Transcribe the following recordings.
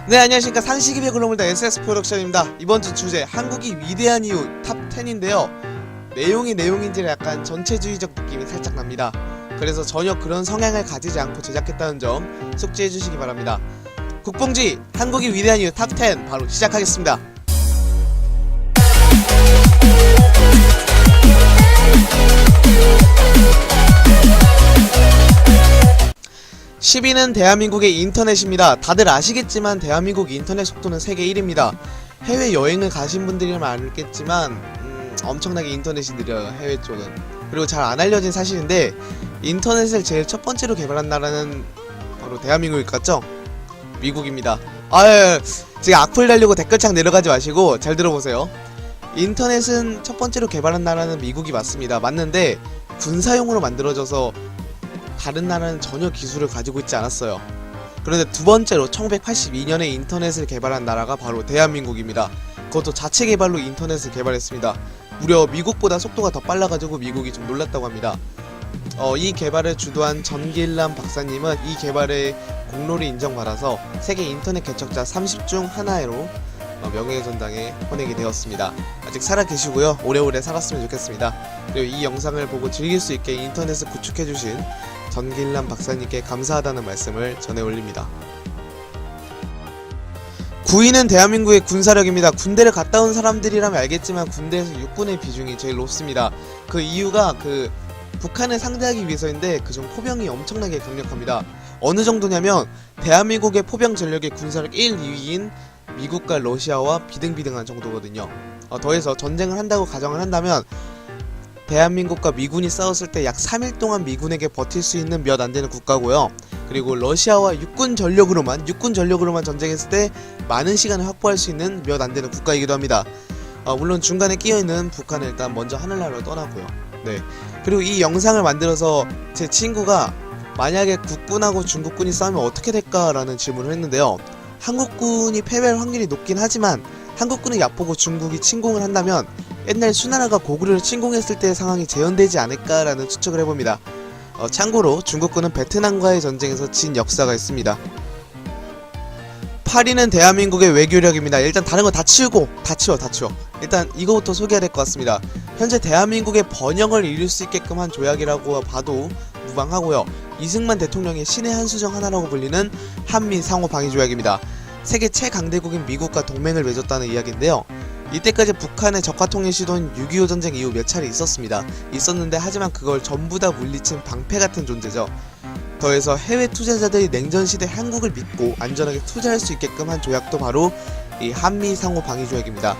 네, 안녕하십니까. 상식이 글로벌 SS 프로덕션입니다. 이번 주 주제 한국이 위대한 이유 탑 10인데요 내용이 내용인지라 약간 전체주의적 느낌이 살짝 납니다. 그래서 전혀 그런 성향을 가지지 않고 제작했다는 점 숙지해 주시기 바랍니다. 국뽕지 한국이 위대한 이유 탑 10 바로 시작하겠습니다. 10위는 대한민국의 인터넷입니다. 다들 아시겠지만 대한민국 인터넷 속도는 세계 1위입니다. 해외여행을 가신 분들이라면 알겠지만 엄청나게 인터넷이 느려요, 해외 쪽은. 그리고 잘 안 알려진 사실인데 인터넷을 제일 첫 번째로 개발한 나라는 바로 대한민국일 것 같죠? 미국입니다. 지금 악플 달리고 댓글창 내려가지 마시고 잘 들어보세요. 인터넷은 첫 번째로 개발한 나라는 미국이 맞습니다. 맞는데 군사용으로 만들어져서 다른 나라는 전혀 기술을 가지고 있지 않았어요. 그런데 두 번째로 1982년에 인터넷을 개발한 나라가 바로 대한민국입니다. 그것도 자체 개발로 인터넷을 개발했습니다. 무려 미국보다 속도가 더 빨라가지고 미국이 좀 놀랐다고 합니다. 이 개발을 주도한 전길남 박사님은 이 개발의 공로를 인정받아서 세계 인터넷 개척자 30 중 하나로 명예전당에 헌액이 되었습니다. 아직 살아계시고요, 오래오래 살았으면 좋겠습니다. 그리고 이 영상을 보고 즐길 수 있게 인터넷을 구축해주신 전길남 박사님께 감사하다는 말씀을 전해 올립니다. 9위는 대한민국의 군사력입니다. 군대를 갔다 온 사람들이라면 알겠지만 군대에서 육군의 비중이 제일 높습니다. 그 이유가 북한을 상대하기 위해서인데 그중 포병이 엄청나게 강력합니다. 어느 정도냐면 대한민국의 포병 전력의 군사력 1, 2위인 미국과 러시아와 비등비등한 정도거든요. 더해서 전쟁을 한다고 가정을 한다면 대한민국과 미군이 싸웠을 때 약 3일 동안 미군에게 버틸 수 있는 몇 안되는 국가고요. 그리고 러시아와 육군 전력으로만 전쟁했을 때 많은 시간을 확보할 수 있는 몇 안되는 국가이기도 합니다. 물론 중간에 끼어있는 북한은 일단 먼저 하늘나라로 떠나고요. 네. 그리고 이 영상을 만들어서 제 친구가 만약에 국군하고 중국군이 싸우면 어떻게 될까라는 질문을 했는데요. 한국군이 패배할 확률이 높긴 하지만 한국군이 얕보고 중국이 침공을 한다면 옛날 수나라가 고구려를 침공했을 때의 상황이 재현되지 않을까라는 추측을 해봅니다. 참고로 중국군은 베트남과의 전쟁에서 진 역사가 있습니다. 8위는 대한민국의 외교력입니다. 일단 다른 거 다 치워. 일단 이거부터 소개해야 될 것 같습니다. 현재 대한민국의 번영을 이룰 수 있게끔 한 조약이라고 봐도 무방하고요. 이승만 대통령의 신의 한 수 중 하나라고 불리는 한미 상호 방위 조약입니다. 세계 최강대국인 미국과 동맹을 맺었다는 이야기인데요. 이때까지 북한의 적화 통일 시도는 6.25 전쟁 이후 몇 차례 있었는데 하지만 그걸 전부 다 물리친 방패 같은 존재죠. 더해서 해외 투자자들이 냉전시대 한국을 믿고 안전하게 투자할 수 있게끔 한 조약도 바로 이 한미 상호 방위 조약입니다.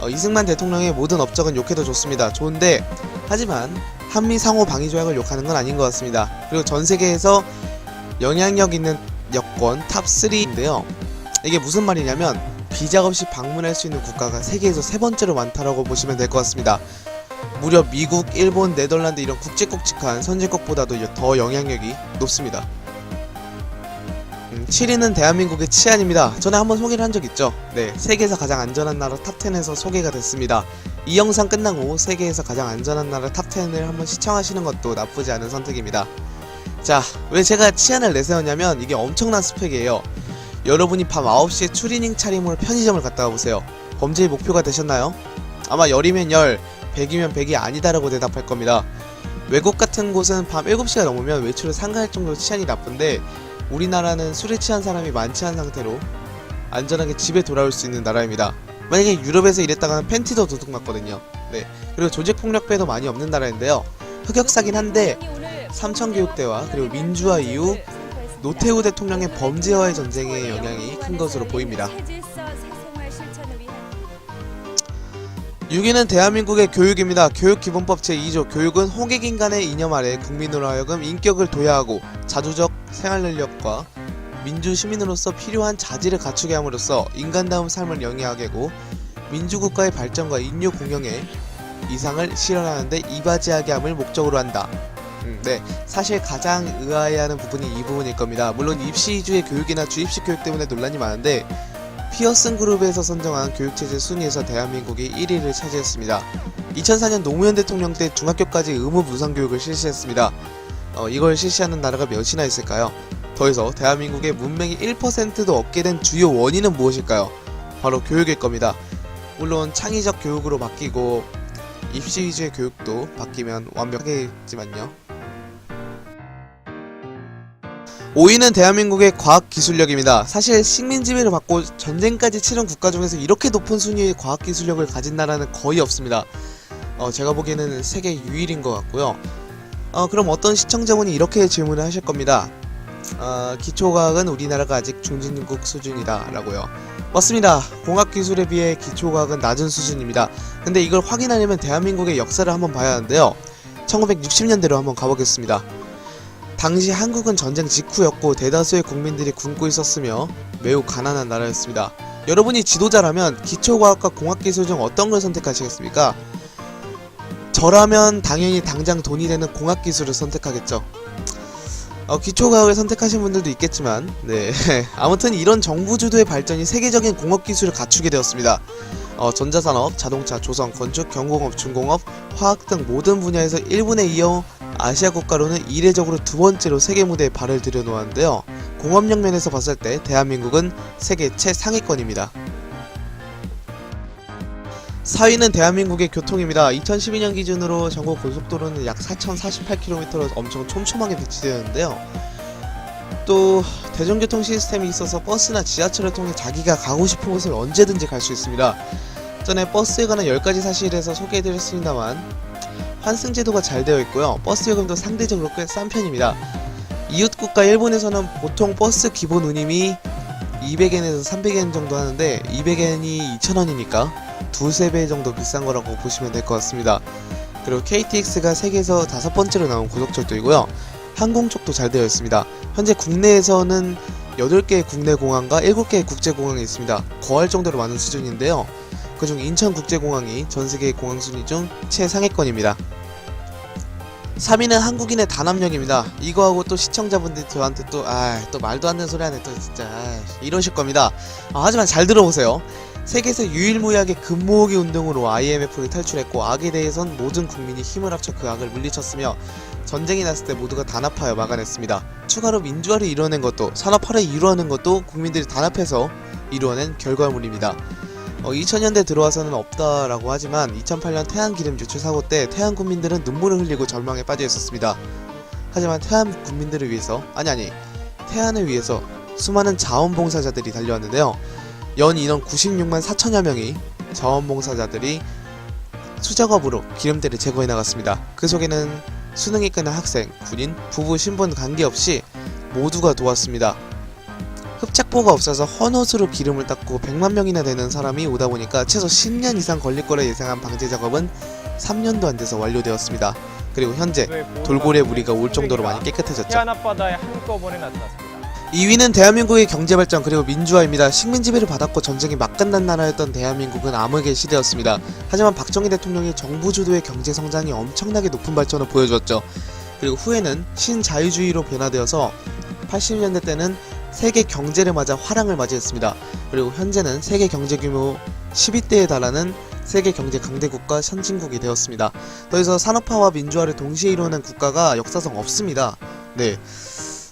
이승만 대통령의 모든 업적은 욕해도 좋습니다. 좋은데 하지만 한미 상호 방위 조약을 욕하는 건 아닌 것 같습니다. 그리고 전 세계에서 영향력 있는 여권 탑 3인데요. 이게 무슨 말이냐면 비자 없이 방문할 수 있는 국가가 세계에서 세 번째로 많다라고 보시면 될 것 같습니다. 무려 미국, 일본, 네덜란드 이런 굵직굵직한 선진국보다도 더 영향력이 높습니다. 7위는 대한민국의 치안입니다. 전에 한번 소개를 한 적 있죠. 네, 세계에서 가장 안전한 나라 탑10에서 소개가 됐습니다. 이 영상 끝나고 세계에서 가장 안전한 나라 탑10을 한번 시청하시는 것도 나쁘지 않은 선택입니다. 자, 왜 제가 치안을 내세웠냐면 이게 엄청난 스펙이에요. 여러분이 밤 9시에 추리닝 차림으로 편의점을 갔다 와보세요. 범죄의 목표가 되셨나요? 아마 10이면 10, 100이면 100이 아니다라고 대답할 겁니다. 외국 같은 곳은 밤 7시가 넘으면 외출을 삼가할 정도로 치안이 나쁜데 우리나라는 술에 취한 사람이 많지 않은 상태로 안전하게 집에 돌아올 수 있는 나라입니다. 만약에 유럽에서 이랬다가는 팬티도 도둑맞거든요. 네. 그리고 조직폭력배도 많이 없는 나라인데요. 흑역사긴 한데 삼천교육대와 그리고 민주화 이후 노태우 대통령의 범죄와의 전쟁의 영향이 큰 것으로 보입니다. 6위는 대한민국의 교육입니다. 교육기본법 제2조 교육은 호객인간의 이념 아래 국민으로 하여금 인격을 도야하고 자주적 생활능력과 민주시민으로서 필요한 자질을 갖추게 함으로써 인간다운 삶을 영위하게 하고 민주국가의 발전과 인류 공영의 이상을 실현하는 데 이바지하게 함을 목적으로 한다. 네, 사실 가장 의아해하는 부분이 이 부분일 겁니다. 물론 입시 위주의 교육이나 주입식 교육 때문에 논란이 많은데 피어슨 그룹에서 선정한 교육체제 순위에서 대한민국이 1위를 차지했습니다. 2004년 노무현 대통령 때 중학교까지 의무 무상교육을 실시했습니다. 이걸 실시하는 나라가 몇이나 있을까요? 더해서 대한민국의 문맹이 1%도 없게 된 주요 원인은 무엇일까요? 바로 교육일 겁니다. 물론 창의적 교육으로 바뀌고 입시 위주의 교육도 바뀌면 완벽하겠지만요. 5위는 대한민국의 과학기술력입니다. 사실 식민지배를 받고 전쟁까지 치른 국가 중에서 이렇게 높은 순위의 과학기술력을 가진 나라는 거의 없습니다. 제가 보기에는 세계 유일인 것 같고요. 그럼 어떤 시청자분이 이렇게 질문을 하실 겁니다. 기초과학은 우리나라가 아직 중진국 수준이다 라고요. 맞습니다. 공학기술에 비해 기초과학은 낮은 수준입니다. 근데 이걸 확인하려면 대한민국의 역사를 한번 봐야 하는데요. 1960년대로 한번 가보겠습니다. 당시 한국은 전쟁 직후였고 대다수의 국민들이 굶고 있었으며 매우 가난한 나라였습니다. 여러분이 지도자라면 기초과학과 공학기술 중 어떤 걸 선택하시겠습니까? 저라면 당연히 당장 돈이 되는 공학기술을 선택하겠죠. 기초과학을 선택하신 분들도 있겠지만 네 아무튼 이런 정부 주도의 발전이 세계적인 공업기술을 갖추게 되었습니다. 전자산업, 자동차, 조선, 건축, 경공업, 중공업, 화학 등 모든 분야에서 일본에 이어 아시아 국가로는 이례적으로 두 번째로 세계 무대에 발을 들여놓았는데요. 공업력 면에서 봤을 때 대한민국은 세계 최상위권입니다. 4위는 대한민국의 교통입니다. 2012년 기준으로 전국 고속도로는 약 4048km로 엄청 촘촘하게 배치되었는데요. 또 대중교통 시스템이 있어서 버스나 지하철을 통해 자기가 가고 싶은 곳을 언제든지 갈 수 있습니다. 전에 버스에 관한 10가지 사실에서 소개해드렸습니다만 환승제도가 잘 되어 있고요. 버스 요금도 상대적으로 꽤 싼 편입니다. 이웃국가 일본에서는 보통 버스 기본 운임이 200엔에서 300엔 정도 하는데 200엔이 2,000원이니까 두세 배 정도 비싼 거라고 보시면 될 것 같습니다. 그리고 KTX가 세계에서 5번째로 나온 고속철도이고요. 항공 쪽도 잘 되어 있습니다. 현재 국내에서는 8개의 국내 공항과 7개의 국제공항이 있습니다. 거할 정도로 많은 수준인데요. 그중 인천국제공항이 전세계 공항 순위 중 최상위권입니다. 3위는 한국인의 단합력입니다. 이거하고 또 시청자분들이 저한테 또 말도 안 되는 소리 하네 또 진짜 이러실 겁니다. 하지만 잘 들어보세요. 세계에서 유일무이하게 금모으기 운동으로 IMF를 탈출했고 악에 대해선 모든 국민이 힘을 합쳐 그 악을 물리쳤으며 전쟁이 났을 때 모두가 단합하여 막아냈습니다. 추가로 민주화를 이뤄낸 것도 산업화를 이루어낸 것도 국민들이 단합해서 이루어낸 결과물입니다. 2000년대 들어와서는 없다라고 하지만 2008년 태안 기름 유출 사고 때 태안 국민들은 눈물을 흘리고 절망에 빠져 있었습니다. 하지만 태안 국민들을 위해서 태안을 위해서 수많은 자원봉사자들이 달려왔는데요. 연 인원 96만 4천여 명이 자원봉사자들이 수작업으로 기름때를 제거해 나갔습니다. 그 속에는 수능이 끝난 학생, 군인, 부부, 신분 관계없이 모두가 도왔습니다. 흡착보가 없어서 헌옷으로 기름을 닦고 100만 명이나 되는 사람이 오다 보니까 최소 10년 이상 걸릴 거라 예상한 방제 작업은 3년도 안 돼서 완료되었습니다. 그리고 현재 돌고래 무리가 올 정도로 많이 깨끗해졌죠. 태안 앞바다에 한꺼번에 나타났습니다. 2위는 대한민국의 경제발전 그리고 민주화입니다. 식민지배를 받았고 전쟁이 막 끝난 나라였던 대한민국은 암흑의 시대였습니다. 하지만 박정희 대통령이 정부 주도의 경제성장이 엄청나게 높은 발전을 보여주었죠. 그리고 후에는 신자유주의로 변화되어서 80년대 때는 세계 경제를 맞아 화랑을 맞이했습니다. 그리고 현재는 세계 경제 규모 12대에 달하는 세계 경제 강대국가 선진국이 되었습니다. 더해서 산업화와 민주화를 동시에 이루어낸 국가가 역사상 없습니다. 네.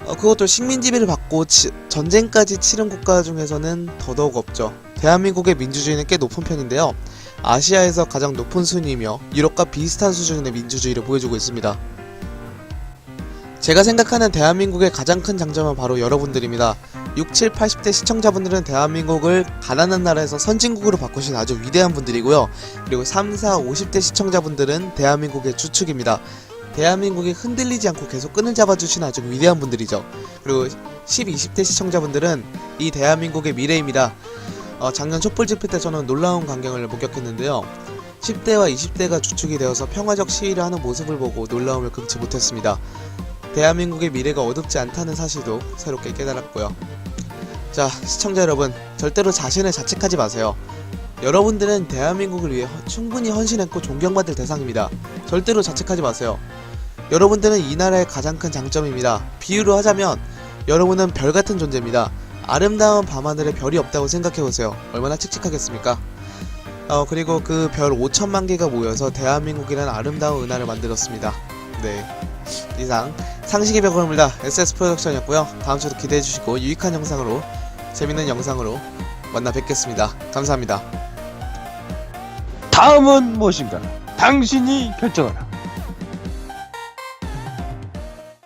그것도 식민지배를 받고 전쟁까지 치른 국가 중에서는 더더욱 없죠. 대한민국의 민주주의는 꽤 높은 편인데요. 아시아에서 가장 높은 순위이며 유럽과 비슷한 수준의 민주주의를 보여주고 있습니다. 제가 생각하는 대한민국의 가장 큰 장점은 바로 여러분들입니다. 6, 7, 80대 시청자분들은 대한민국을 가난한 나라에서 선진국으로 바꾸신 아주 위대한 분들이고요. 그리고 3, 4, 50대 시청자분들은 대한민국의 주축입니다. 대한민국이 흔들리지 않고 계속 끈을 잡아주신 아주 위대한 분들이죠. 그리고 10, 20대 시청자분들은 이 대한민국의 미래입니다. 작년 촛불 집회 때 저는 놀라운 광경을 목격했는데요. 10대와 20대가 주축이 되어서 평화적 시위를 하는 모습을 보고 놀라움을 금치 못했습니다. 대한민국의 미래가 어둡지 않다는 사실도 새롭게 깨달았고요. 자, 시청자 여러분, 절대로 자신을 자책하지 마세요. 여러분들은 대한민국을 위해 충분히 헌신했고 존경받을 대상입니다. 절대로 자책하지 마세요. 여러분들은 이 나라의 가장 큰 장점입니다. 비유로 하자면 여러분은 별같은 존재입니다. 아름다운 밤하늘에 별이 없다고 생각해보세요. 얼마나 칙칙하겠습니까? 그리고 그 별 5천만 개가 모여서 대한민국이라는 아름다운 은하를 만들었습니다. 네, 이상 상식의 벽걸물다 SS 프로덕션이었고요. 다음 주도 기대해 주시고 유익한 영상으로 재밌는 영상으로 만나 뵙겠습니다. 감사합니다. 다음은 무엇인가? 당신이 결정하라.